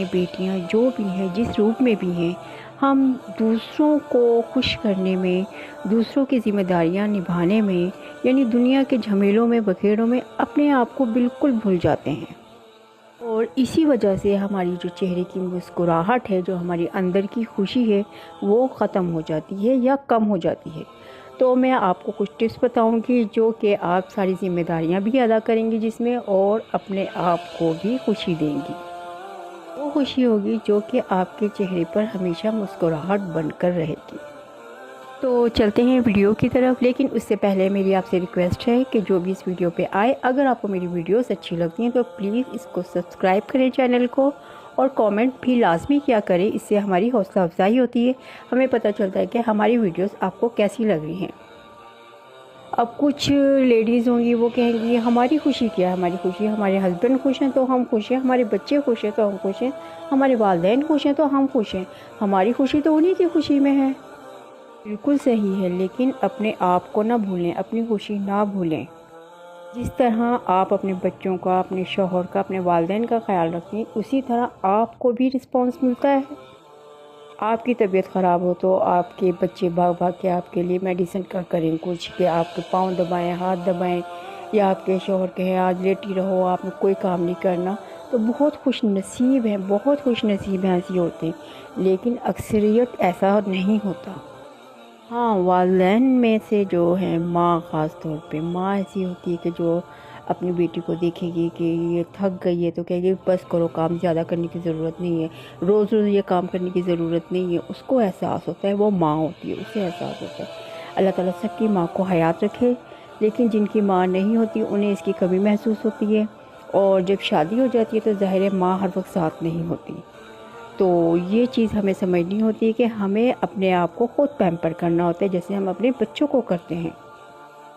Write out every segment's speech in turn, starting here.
बेटियां जो भी हैं, जिस रूप में भी हैं, हम दूसरों को खुश करने में, दूसरों की ज़िम्मेदारियां निभाने में, यानी दुनिया के झमेलों में बखेड़ों में अपने आप को बिल्कुल भूल जाते हैं। और इसी वजह से हमारी जो चेहरे की मुस्कुराहट है, जो हमारी अंदर की खुशी है, वो ख़त्म हो जाती है या कम हो जाती है। तो मैं आपको कुछ टिप्स बताऊंगी जो कि आप सारी ज़िम्मेदारियां भी अदा करेंगी जिसमें, और अपने आप को भी खुशी देंगी। वो खुशी होगी जो कि आपके चेहरे पर हमेशा मुस्कुराहट बनकर रहेगी। तो चलते हैं वीडियो की तरफ, लेकिन उससे पहले मेरी आपसे रिक्वेस्ट है कि जो भी इस वीडियो पे आए, अगर आपको मेरी वीडियोस अच्छी लगती हैं तो प्लीज़ इसको सब्सक्राइब करें चैनल को, और कमेंट भी लाजमी किया करें। इससे हमारी हौसला अफजाई होती है, हमें पता चलता है कि हमारी वीडियोस आपको कैसी लग रही हैं। अब कुछ लेडीज़ होंगी वो कहेंगी हमारी खुशी क्या है, हमारी खुशी हमारे हस्बैंड खुश हैं तो हम खुश हैं, हमारे बच्चे खुश हैं तो हम खुश हैं, हमारे वालिदैन खुश हैं तो हम खुश हैं, हमारी खुशी तो उन्हीं की खुशी में है। बिल्कुल सही है, लेकिन अपने आप को ना भूलें, अपनी खुशी ना भूलें। जिस तरह आप अपने बच्चों का, अपने शौहर का, अपने वालिदैन का ख्याल रखती हैं, उसी तरह आपको भी रिस्पॉन्स मिलता है। आपकी तबीयत ख़राब हो तो आपके बच्चे भाग भाग के आपके लिए मेडिसिन का करें कुछ, कि आपके पाँव दबाएं, हाथ दबाएं, या आपके शौहर कहें आज लेटी रहो, आपने कोई काम नहीं करना। तो बहुत खुश नसीब हैं, बहुत खुश नसीब हैं ऐसी औरतें, लेकिन अक्सरियत ऐसा नहीं होता। हाँ, वालिदैन में से जो है माँ, ख़ास तौर पे माँ ऐसी होती है कि जो अपनी बेटी को देखेगी कि ये थक गई है तो कहेगी बस करो, काम ज़्यादा करने की ज़रूरत नहीं है, रोज़ रोज़ ये काम करने की ज़रूरत नहीं है। उसको एहसास होता है, वो माँ होती है, उसे एहसास होता है। अल्लाह ताला सबकी माँ को हयात रखे, लेकिन जिनकी माँ नहीं होती उन्हें इसकी कमी महसूस होती है। और जब शादी हो जाती है तो ज़ाहिर है माँ हर वक्त साथ नहीं होती। तो ये चीज़ हमें समझनी होती है कि हमें अपने आप को खुद पैम्पर करना होता है, जैसे हम अपने बच्चों को करते हैं।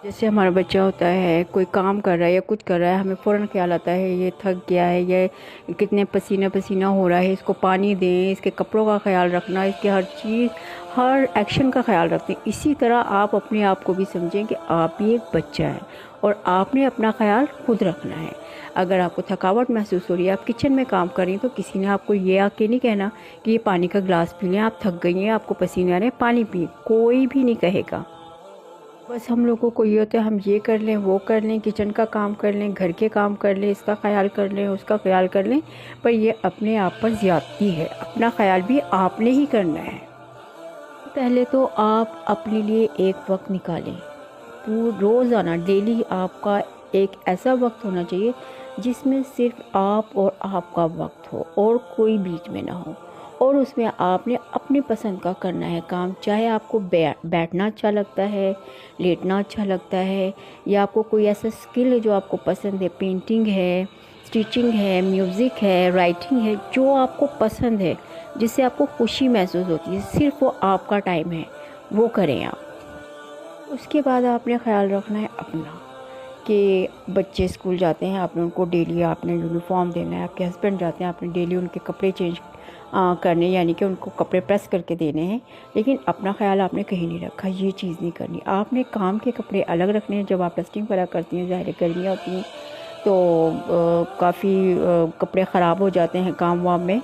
जैसे हमारा बच्चा होता है, कोई काम कर रहा है या कुछ कर रहा है, हमें फ़ौरन ख्याल आता है ये थक गया है, ये कितने पसीना पसीना हो रहा है, इसको पानी दें, इसके कपड़ों का ख्याल रखना, इसके हर चीज़, हर एक्शन का ख्याल रखते हैं। इसी तरह आप अपने आप को भी समझें कि आप भी एक बच्चा है और आपने अपना ख्याल खुद रखना है। अगर आपको थकावट महसूस हो रही है, आप किचन में काम कर रही हैं, तो किसी ने आपको ये आके नहीं कहना कि ये पानी का गिलास पी लें, आप थक गई हैं, आपको पसीने आ रहे हैं, पानी पिए, कोई भी नहीं कहेगा। बस हम लोगों को ये होता है हम ये कर लें, वो कर लें, किचन का काम कर लें, घर के काम कर लें, इसका ख्याल कर लें, उसका ख्याल कर लें, पर ये अपने आप पर ज़्यादती है। अपना ख्याल भी आपने ही करना है। पहले तो आप अपने लिए एक वक्त निकालें, रोज़ाना डेली आपका एक ऐसा वक्त होना चाहिए जिसमें सिर्फ आप और आपका वक्त हो और कोई बीच में ना हो, और उसमें आपने अपनी पसंद का करना है काम। चाहे आपको बैठना अच्छा लगता है, लेटना अच्छा लगता है, या आपको कोई ऐसा स्किल है जो आपको पसंद है, पेंटिंग है, स्टिचिंग है, म्यूज़िक है, राइटिंग है, जो आपको पसंद है, जिससे आपको खुशी महसूस होती है, सिर्फ वो आपका टाइम है, वो करें आप। उसके बाद आपने ख्याल रखना है अपना, कि बच्चे स्कूल जाते हैं, आपने उनको डेली आपने यूनिफॉर्म देना है, आपके हस्बैंड जाते हैं, आपने डेली उनके कपड़े चेंज करने, यानी कि उनको कपड़े प्रेस करके देने हैं, लेकिन अपना ख्याल आपने कहीं नहीं रखा। ये चीज़ नहीं करनी। आपने काम के कपड़े अलग रखने हैं। जब आप डस्टिंग वगैरह करती हैं, ज़ाहिर गर्मियाँ होती हैं तो काफ़ी कपड़े ख़राब हो जाते हैं काम वाम में,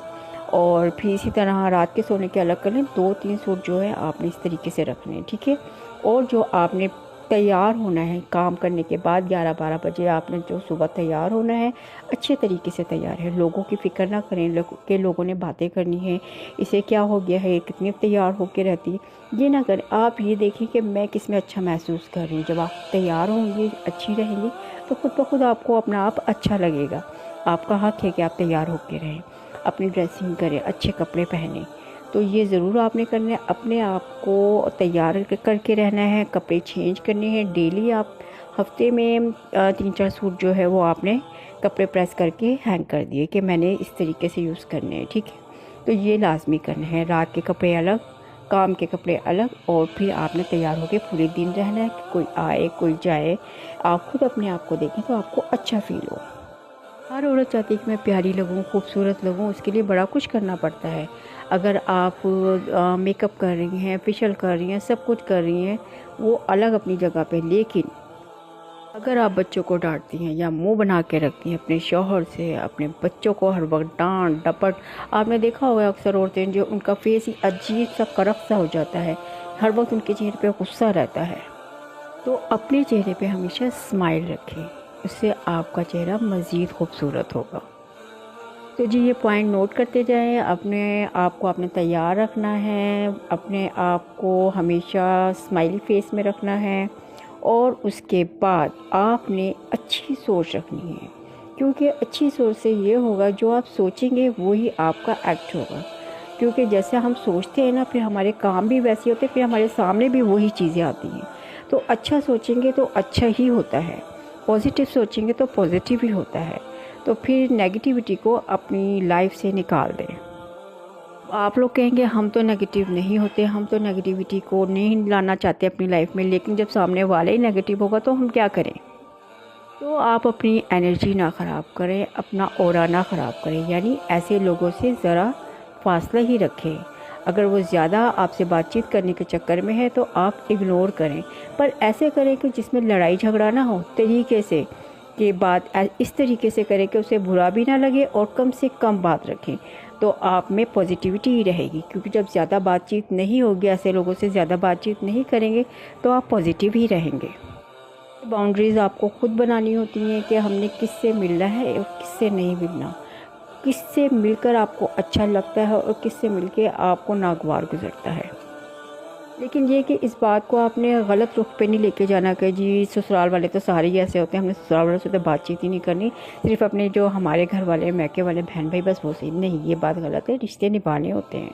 और फिर इसी तरह रात के सोने के अलग कर लें। 2-3 सूट जो है आपने इस तरीके से रखने हैं, ठीक है। और जो आपने तैयार होना है काम करने के बाद 11-12 बजे, आपने जो सुबह तैयार होना है, अच्छे तरीके से तैयार है। लोगों की फ़िक्र ना करें कि लोगों ने बातें करनी है, इसे क्या हो गया है, कितनी तैयार होकर रहती है, ये ना करें। आप ये देखें कि मैं किस में अच्छा महसूस कर रही हूँ। जब आप तैयार होंगी, अच्छी रहेंगी, तो खुद ब खुद आपको अपना आप अच्छा लगेगा। आपका हक़ है कि आप तैयार होकर रहें, अपनी ड्रेसिंग करें, अच्छे कपड़े पहनें। तो ये ज़रूर आपने करना है, अपने आप को तैयार करके रहना है, कपड़े चेंज करने हैं डेली। आप हफ्ते में 3-4 सूट जो है वो आपने कपड़े प्रेस करके हैंग कर दिए कि मैंने इस तरीके से यूज़ करने हैं, ठीक है। तो ये लाजमी करना है। रात के कपड़े अलग, काम के कपड़े अलग, और फिर आपने तैयार होकर पूरे दिन रहना है। कोई आए कोई जाए, आप खुद अपने आप को देखें तो आपको अच्छा फील हो। हर औरत चाहती है कि मैं प्यारी लगूं, खूबसूरत लगूं, उसके लिए बड़ा कुछ करना पड़ता है। अगर आप मेकअप कर रही हैं, फेशियल कर रही हैं, सब कुछ कर रही हैं, वो अलग अपनी जगह पे, लेकिन اگر آپ بچوں کو ڈانٹتی ہیں یا منہ بنا کے رکھتی ہیں اپنے شوہر سے، اپنے بچوں کو ہر وقت ڈانٹ ڈپٹ، آپ نے دیکھا ہوگا اکثر عورتیں جو ان کا فیس ہی عجیب سا کرخ سا ہو جاتا ہے، ہر وقت ان کے چہرے پہ غصہ رہتا ہے، تو اپنے چہرے پہ ہمیشہ اسمائل رکھیں، اس سے آپ کا چہرہ مزید خوبصورت ہوگا۔ تو جی یہ پوائنٹ نوٹ کرتے جائیں، اپنے آپ کو آپ نے تیار رکھنا ہے، اپنے آپ کو ہمیشہ اسمائلی فیس میں رکھنا ہے، اور اس کے بعد آپ نے اچھی سوچ رکھنی ہے، کیونکہ اچھی سوچ سے یہ ہوگا جو آپ سوچیں گے وہی آپ کا ایکٹ ہوگا، کیونکہ جیسے ہم سوچتے ہیں نا پھر ہمارے کام بھی ویسے ہوتے ہیں، پھر ہمارے سامنے بھی وہی چیزیں آتی ہیں۔ تو اچھا سوچیں گے تو اچھا ہی ہوتا ہے، پازیٹیو سوچیں گے تو پازیٹیو ہی ہوتا ہے، تو پھر نیگیٹیوٹی کو اپنی لائف سے نکال دیں۔ آپ لوگ کہیں گے ہم تو نیگیٹیو نہیں ہوتے، ہم تو نیگیٹیوٹی کو نہیں لانا چاہتے اپنی لائف میں، لیکن جب سامنے والے ہی نیگیٹیو ہوگا تو ہم کیا کریں؟ تو آپ اپنی انرجی نہ خراب کریں، اپنا اورا نہ خراب کریں، یعنی ایسے لوگوں سے ذرا فاصلہ ہی رکھیں۔ اگر وہ زیادہ آپ سے بات چیت کرنے کے چکر میں ہے تو آپ اگنور کریں، پر ایسے کریں کہ جس میں لڑائی جھگڑا نہ ہو، طریقے سے کہ بات اس طریقے سے کریں کہ اسے برا بھی نہ لگے اور کم سے کم بات رکھیں، تو آپ میں پازیٹیوٹی ہی رہے گی، کیونکہ جب زیادہ بات چیت نہیں ہوگی، ایسے لوگوں سے زیادہ بات چیت نہیں کریں گے تو آپ پازیٹیو ہی رہیں گے۔ باؤنڈریز آپ کو خود بنانی ہوتی ہیں کہ ہم نے کس سے ملنا ہے اور کس سے نہیں ملنا، کس سے مل کر آپ کو اچھا لگتا ہے اور کس سے مل کے آپ کو ناگوار گزرتا ہے۔ لیکن یہ کہ اس بات کو آپ نے غلط رخ پہ نہیں لے کے جانا کہ جی سسرال والے تو سارے ہی ایسے ہوتے ہیں، ہم نے سسرال والوں سے تو بات چیت ہی نہیں کرنی، صرف اپنے جو ہمارے گھر والے میکے والے بہن بھائی بس وہ صحیح نہیں، یہ بات غلط ہے، رشتے نبھانے ہوتے ہیں۔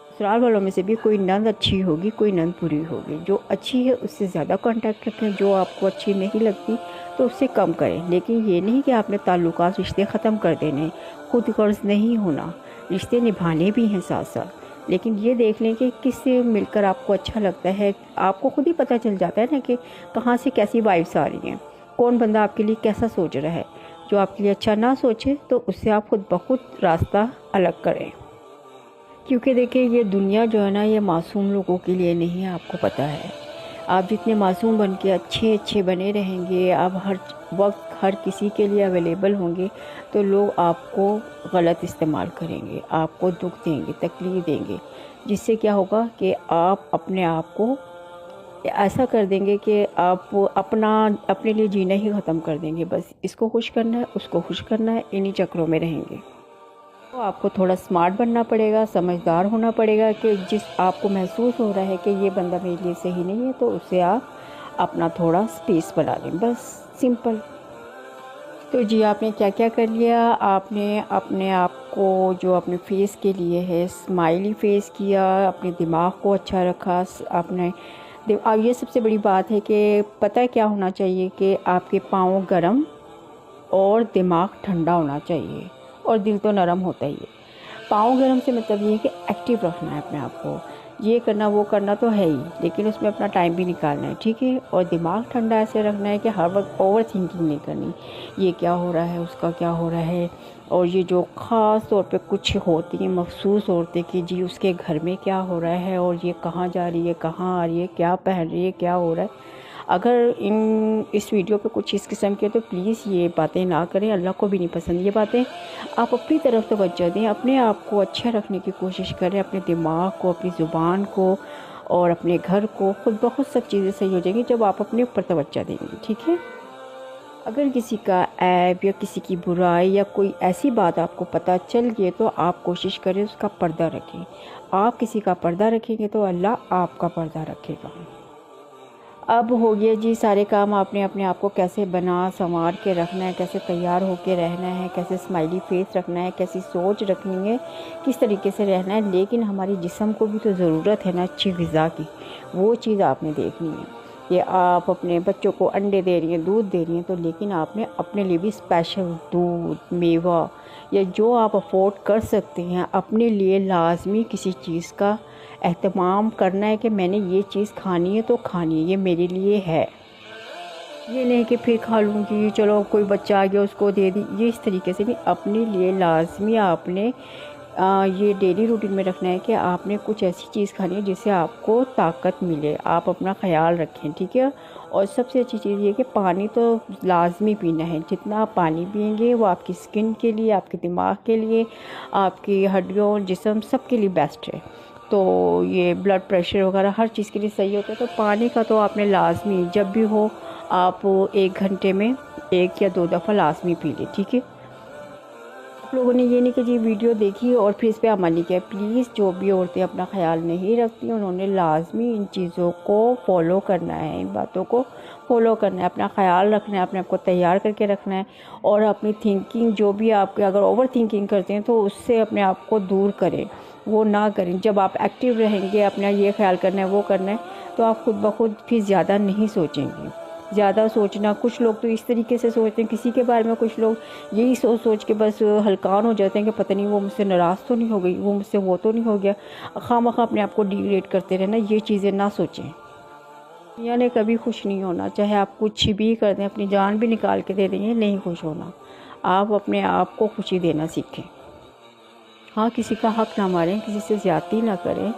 سسرال والوں میں سے بھی کوئی نند اچھی ہوگی، کوئی نند بری ہوگی، جو اچھی ہے اس سے زیادہ کانٹیکٹ رکھیں، جو آپ کو اچھی نہیں لگتی تو اس سے کم کریں، لیکن یہ نہیں کہ آپ نے تعلقات رشتے ختم کر دینے، خود غرض نہیں ہونا، رشتے نبھانے بھی ہیں ساتھ ساتھ، لیکن یہ دیکھ لیں کہ کس سے مل کر آپ کو اچھا لگتا ہے، آپ کو خود ہی پتہ چل جاتا ہے نا کہ کہاں سے کیسی وائبس آ رہی ہیں، کون بندہ آپ کے لیے کیسا سوچ رہا ہے، جو آپ کے لیے اچھا نہ سوچے تو اس سے آپ خود بخود راستہ الگ کریں، کیونکہ دیکھیں یہ دنیا جو ہے نا یہ معصوم لوگوں کے لیے نہیں ہے، آپ کو پتہ ہے، آپ جتنے معصوم بن کے اچھے بنے رہیں گے، آپ ہر وقت ہر کسی کے لیے اویلیبل ہوں گے تو لوگ آپ کو غلط استعمال کریں گے، آپ کو دکھ دیں گے، تکلیف دیں گے، جس سے کیا ہوگا کہ آپ اپنے آپ کو ایسا کر دیں گے کہ آپ اپنے لیے جینا ہی ختم کر دیں گے، بس اس کو خوش کرنا ہے، اس کو خوش کرنا ہے، انہی چکروں میں رہیں گے۔ تو آپ کو تھوڑا سمارٹ بننا پڑے گا، سمجھدار ہونا پڑے گا کہ جس آپ کو محسوس ہو رہا ہے کہ یہ بندہ میرے لیے صحیح نہیں ہے تو اسے آپ اپنا تھوڑا سپیس بنا لیں، بس سمپل۔ تو جی آپ نے کیا کیا کر لیا، آپ نے اپنے آپ کو جو اپنے فیس کے لیے ہے اسمائلی فیس کیا، اپنے دماغ کو اچھا رکھا، اپنے یہ سب سے بڑی بات ہے کہ پتہ کیا ہونا چاہیے کہ آپ کے پاؤں گرم اور دماغ ٹھنڈا ہونا چاہیے، اور دل تو نرم ہوتا ہی ہے۔ پاؤں گرم سے مطلب یہ ہے کہ ایکٹیو رکھنا ہے اپنے آپ کو، یہ کرنا وہ کرنا تو ہے ہی، لیکن اس میں اپنا ٹائم بھی نکالنا ہے، ٹھیک ہے، اور دماغ ٹھنڈا ایسے رکھنا ہے کہ ہر وقت اوور تھنکنگ نہیں کرنی، یہ کیا ہو رہا ہے، اس کا کیا ہو رہا ہے، اور یہ جو خاص طور پہ کچھ ہوتی ہیں مخصوص عورتیں کہ جی اس کے گھر میں کیا ہو رہا ہے، اور یہ کہاں جا رہی ہے، کہاں آ رہی ہے، کیا پہن رہی ہے، کیا ہو رہا ہے، اگر اس ویڈیو پہ کچھ اس قسم کے تو پلیز یہ باتیں نہ کریں، اللہ کو بھی نہیں پسند یہ باتیں، آپ اپنی طرف توجہ دیں، اپنے آپ کو اچھا رکھنے کی کوشش کریں، اپنے دماغ کو، اپنی زبان کو اور اپنے گھر کو، خود بخود سب چیزیں صحیح ہو جائیں گی جب آپ اپنے اوپر توجہ دیں گے، ٹھیک ہے۔ اگر کسی کا عیب یا کسی کی برائی یا کوئی ایسی بات آپ کو پتہ چل گئی تو آپ کوشش کریں اس کا پردہ رکھیں، آپ کسی کا پردہ رکھیں گے تو اللہ آپ کا پردہ رکھے گا۔ اب ہو گیا جی سارے کام، آپ نے اپنے آپ کو کیسے بنا سنوار کے رکھنا ہے، کیسے تیار ہو کے رہنا ہے، کیسے اسمائلی فیس رکھنا ہے، کیسی سوچ رکھنی ہے، کس طریقے سے رہنا ہے، لیکن ہماری جسم کو بھی تو ضرورت ہے نا اچھی غذا کی، وہ چیز آپ نے دیکھنی ہے کہ آپ اپنے بچوں کو انڈے دے رہی ہیں، دودھ دے رہی ہیں، تو لیکن آپ نے اپنے لیے بھی اسپیشل دودھ، میوہ یا جو آپ افورڈ کر سکتے ہیں اپنے لیے لازمی کسی چیز کا اہتمام کرنا ہے کہ میں نے یہ چیز کھانی ہے تو کھانی ہے، یہ میرے لیے ہے، یہ نہیں کہ پھر کھا لوں گی، چلو کوئی بچہ آ گیا اس کو دے دی، یہ اس طریقے سے نہیں، اپنے لیے لازمی آپ نے ये डेली रूटीन में रखना है कि आपने कुछ ऐसी चीज़ खानी है जिससे आपको ताकत मिले, आप अपना ख्याल रखें, ठीक है। और सबसे अच्छी चीज़ ये कि पानी तो लाजमी पीना है। जितना आप पानी पिएंगे वो आपकी स्किन के लिए, आपके दिमाग के लिए, आपकी हड्डियों, जिस्म, सब के लिए बेस्ट है। तो ये ब्लड प्रेशर वगैरह हर चीज़ के लिए सही होता है। तो पानी का तो आपने लाजमी जब भी हो आप 1 घंटे में 1 या 2 दफ़ा लाजमी पी लें, ठीक है। आप लोगों ने ये नहीं कि जी वीडियो देखी और फिर इस पर अमल नहीं किया। प्लीज़ जो भी औरतें अपना ख्याल नहीं रखती उन्होंने लाजमी इन चीज़ों को फॉलो करना है, इन बातों को फॉलो करना है, अपना ख्याल रखना है, अपने आप को तैयार करके रखना है। और अपनी थिंकिंग जो भी आप अगर ओवर थिंकिंग करते हैं तो उससे अपने आप को दूर करें, वो ना करें। जब आप एक्टिव रहेंगे, अपना ये ख्याल करना है, वो करना है, तो आप खुद ब खुद फिर ज़्यादा नहीं सोचेंगे। ज़्यादा सोचना, कुछ लोग तो इस तरीके से सोचते हैं किसी के बारे में, कुछ लोग यही सोच सोच के बस हलकान हो जाते हैं कि पता नहीं वो मुझसे नाराज़ तो नहीं हो गई, वो मुझसे वो तो नहीं हो गया। खामखा अपने आप को डिग्रेड करते रहना, ये चीज़ें ना सोचें। दुनिया ने कभी खुश नहीं होना, चाहे आप कुछ भी कर दें, अपनी जान भी निकाल के दे देंगे, नहीं खुश होना। आप अपने आप को खुशी देना सीखें। हाँ, किसी का हक़ ना मारें, किसी से ज़्यादती ना करें,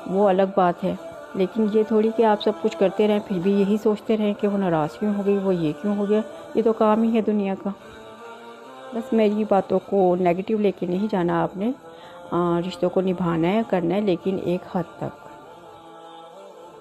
वो अलग बात है। लेकिन ये थोड़ी कि आप सब कुछ करते रहें फिर भी यही सोचते रहें कि वो नाराज़ क्यों हो गई, वो ये क्यों हो गया। ये तो काम ही है दुनिया का। बस मेरी बातों को नेगेटिव लेके नहीं जाना आपने। रिश्तों को निभाना है, करना है, लेकिन एक हद तक।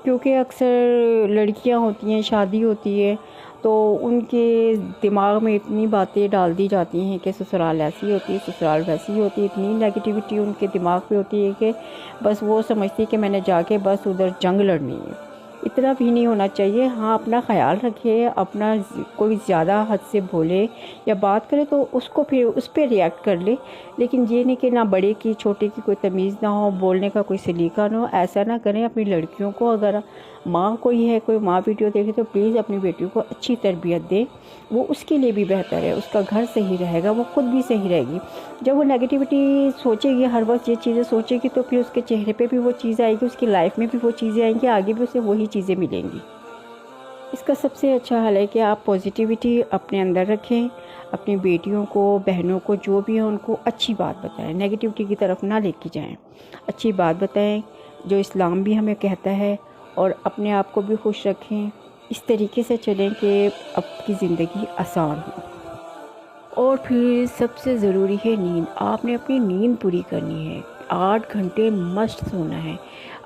क्योंकि अक्सर लड़कियां होती हैं, शादी होती है, तो उनके दिमाग में इतनी बातें डाल दी जाती हैं कि ससुराल ऐसी होती है, ससुराल वैसी होती है। इतनी नेगेटिविटी उनके दिमाग पे होती है कि बस वो समझती है कि मैंने जाके बस उधर जंग लड़नी है। इतना भी नहीं होना चाहिए। हाँ, अपना ख्याल रखिए, अपना कोई ज़्यादा हद से बोले या बात करे तो उसको फिर उस पर रिएक्ट कर ले। लेकिन ये नहीं कि ना बड़े की छोटे की कोई तमीज़ ना हो, बोलने का कोई सलीका ना हो, ऐसा ना करें। अपनी लड़कियों को, अगर माँ कोई है, कोई माँ वीडियो देखे तो प्लीज़ अपनी बेटियों को अच्छी तरबियत दें। वो उसके लिए भी बेहतर है, उसका घर सही रहेगा, वो खुद भी सही रहेगी। जब वो नेगेटिविटी सोचेगी, हर वक्त ये चीज़ें सोचेगी, तो फिर उसके चेहरे पे भी वो चीज़ आएगी, उसकी लाइफ में भी वो चीज़ें आएंगी, आगे भी उसे वही चीज़ें मिलेंगी। इसका सबसे अच्छा हल है कि आप पॉजिटिविटी अपने अंदर रखें। अपनी बेटियों को, बहनों को, जो भी है उनको अच्छी बात बताएं, नेगेटिविटी की तरफ ना लेके जाएं। अच्छी बात बताएं जो इस्लाम भी हमें कहता है, और अपने आप को भी खुश रखें। इस तरीके से चलें कि आपकी ज़िंदगी आसान हो। और फिर सबसे ज़रूरी है नींद। आपने अपनी नींद पूरी करनी है। 8 घंटे मस्ट सोना है।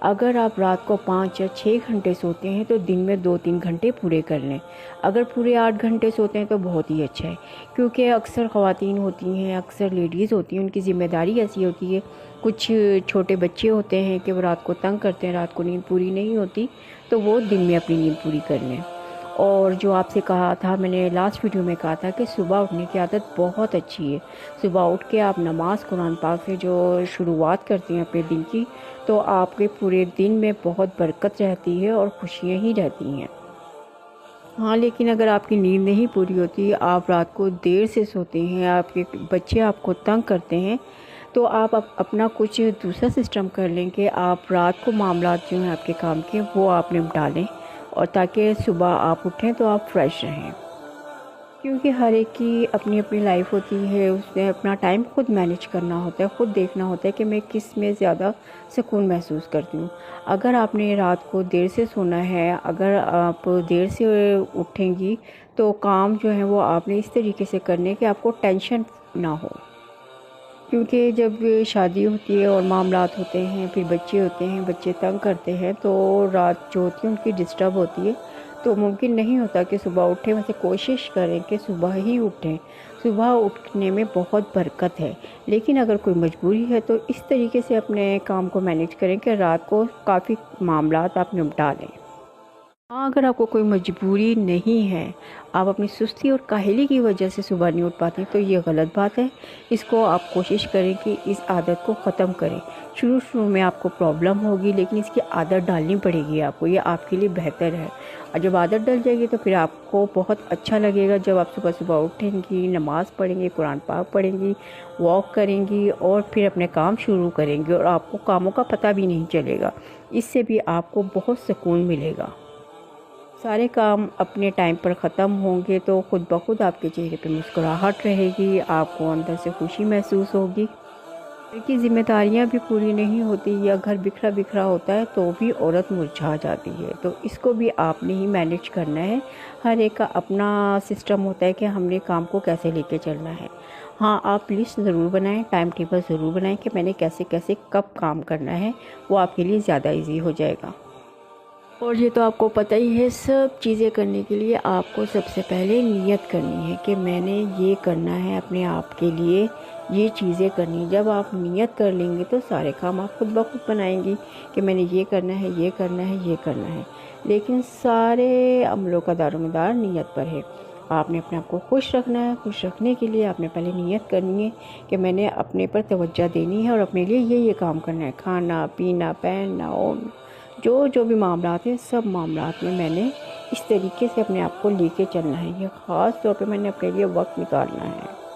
अगर आप रात को 5 या 6 घंटे सोते हैं तो दिन में 2-3 घंटे पूरे कर लें। अगर पूरे 8 घंटे सोते हैं तो बहुत ही अच्छा है, क्योंकि अक्सर ख़वातीन होती हैं, अक्सर लेडीज़ होती हैं, उनकी ज़िम्मेदारी ऐसी होती है। कुछ छोटे बच्चे होते हैं कि वो रात को तंग करते हैं, रात को नींद पूरी नहीं होती, तो वो दिन में अपनी नींद पूरी कर लें। और जो आपसे कहा था, मैंने लास्ट वीडियो में कहा था कि सुबह उठने की आदत बहुत अच्छी है। सुबह उठ के आप नमाज कुरान पाक से जो शुरुआत करती हैं अपने दिन की, तो आपके पूरे दिन में बहुत बरकत रहती है और खुशियाँ ही रहती हैं। हाँ, लेकिन अगर आपकी नींद नहीं पूरी होती, आप रात को देर से सोते हैं, आपके बच्चे आपको तंग करते हैं, तो आप अपना कुछ दूसरा सिस्टम कर लें कि आप रात को मामलात जो हैं आपके काम के, वो आप निपटा लें, और ताकि सुबह आप उठें तो आप फ्रेश रहें। क्योंकि हर एक की अपनी अपनी लाइफ होती है, उसने अपना टाइम खुद मैनेज करना होता है, खुद देखना होता है कि मैं किस में ज़्यादा सुकून महसूस करती हूँ। अगर आपने रात को देर से सोना है, अगर आप देर से उठेंगी, तो काम जो है वो आपने इस तरीके से करने कि आपको टेंशन ना हो। क्योंकि जब शादी होती है और मामलात होते हैं, फिर बच्चे होते हैं, बच्चे तंग करते हैं, तो रात जो होती है उनकी डिस्टर्ब होती है, तो मुमकिन नहीं होता कि सुबह उठें। वैसे कोशिश करें कि सुबह ही उठें। सुबह उठने में बहुत बरकत है। लेकिन अगर कोई मजबूरी है तो इस तरीके से अपने काम को मैनेज करें कि रात को काफ़ी मामलात आप निपटा लें। हाँ, अगर आपको कोई मजबूरी नहीं है, आप अपनी सुस्ती और काहली की वजह से सुबह नहीं उठ पाती, तो ये गलत बात है। इसको आप कोशिश करें कि इस आदत को ख़त्म करें। शुरू शुरू में आपको प्रॉब्लम होगी, लेकिन इसकी आदत डालनी पड़ेगी आपको, ये आपके लिए बेहतर है। और जब आदत डल जाएगी तो फिर आपको बहुत अच्छा लगेगा। जब आप सुबह सुबह उठेंगी, नमाज़ पढ़ेंगी, कुरान पाक पढ़ेंगी, वॉक करेंगी और फिर अपने काम शुरू करेंगी, और आपको कामों का पता भी नहीं चलेगा। इससे भी आपको बहुत सुकून मिलेगा। सारे काम अपने टाइम पर ख़त्म होंगे तो ख़ुद ब खुद आपके चेहरे पे मुस्कुराहट रहेगी, आपको अंदर से खुशी महसूस होगी। گھر کی ذمہ داریاں بھی پوری نہیں ہوتی یا گھر بکھرا بکھرا ہوتا ہے تو بھی عورت مرجھا جاتی ہے، تو اس کو بھی آپ نے ہی مینیج کرنا ہے۔ ہر ایک کا اپنا سسٹم ہوتا ہے کہ ہم نے کام کو کیسے لے کے چلنا ہے۔ ہاں، آپ لسٹ ضرور بنائیں، ٹائم ٹیبل ضرور بنائیں کہ میں نے کیسے کیسے کب کام کرنا ہے، وہ آپ کے لیے زیادہ ایزی ہو جائے گا۔ اور یہ تو آپ کو پتہ ہی ہے، سب چیزیں کرنے کے لیے آپ کو سب سے پہلے نیت کرنی ہے کہ میں نے یہ کرنا ہے، اپنے آپ کے لیے یہ چیزیں کرنی ہے۔ جب آپ نیت کر لیں گے تو سارے کام آپ خود بخود بنائیں گی کہ میں نے یہ کرنا ہے، یہ کرنا ہے، یہ کرنا ہے۔ لیکن سارے عملوں کا دار و مدار نیت پر ہے۔ آپ نے اپنے آپ کو خوش رکھنا ہے، خوش رکھنے کے لیے آپ نے پہلے نیت کرنی ہے کہ میں نے اپنے پر توجہ دینی ہے اور اپنے لیے یہ کام کرنا ہے، کھانا پینا پہننا اور جو بھی معاملات ہیں، سب معاملات میں نے اس طریقے سے اپنے آپ کو لے کے چلنا ہے۔ یہ خاص طور پہ میں نے اپنے لیے وقت نکالنا ہے۔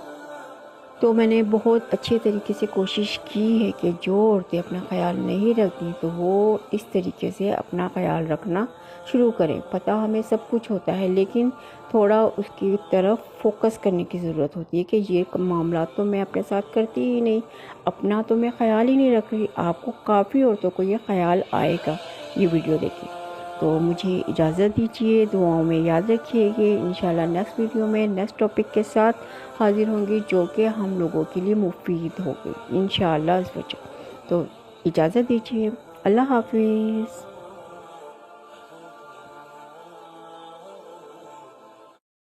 تو میں نے بہت اچھے طریقے سے کوشش کی ہے کہ جو عورتیں اپنا خیال نہیں رکھتی تو وہ اس طریقے سے اپنا خیال رکھنا شروع کریں۔ پتہ ہمیں سب کچھ ہوتا ہے لیکن تھوڑا اس کی طرف فوکس کرنے کی ضرورت ہوتی ہے کہ یہ معاملات تو میں اپنے ساتھ کرتی ہی نہیں، اپنا تو میں خیال ہی نہیں رکھ رہی۔ آپ کو کافی عورتوں کو یہ خیال آئے گا یہ ویڈیو دیکھیں۔ تو مجھے اجازت دیجیے، دعاؤں میں یاد رکھیے گا۔ انشاءاللہ نیکسٹ ویڈیو میں نیکسٹ ٹاپک کے ساتھ حاضر ہوں گی جو کہ ہم لوگوں کے لیے مفید ہوگی انشاءاللہ اس وجہ۔ تو اجازت دیجیے، اللہ حافظ۔